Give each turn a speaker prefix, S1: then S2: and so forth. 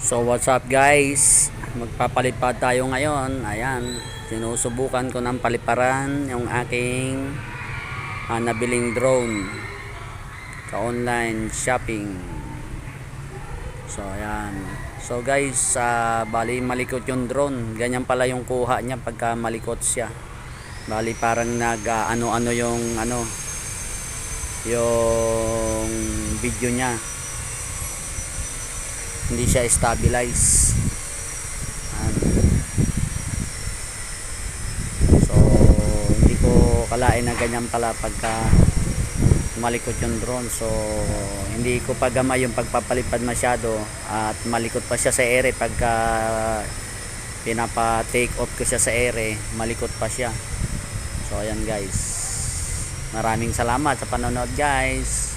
S1: So what's up guys, magpapalipad tayo ngayon. Ayan, sinusubukan ko ng paliparan yung aking nabiling drone sa online shopping. So ayan, so guys, bali malikot yung drone. Ganyan pala yung kuha niya pagka malikot siya. Bali parang nag ano-ano yung yung video niya, hindi siya stabilize. So hindi ko kalain na ganyan pala pagka malikot yung drone. So hindi ko pa gamay yung pagpapalipad masyado at malikot pa siya sa ere. Pagka pinapa take off ko siya sa ere, malikot pa siya. So ayan guys, maraming salamat sa panonood guys.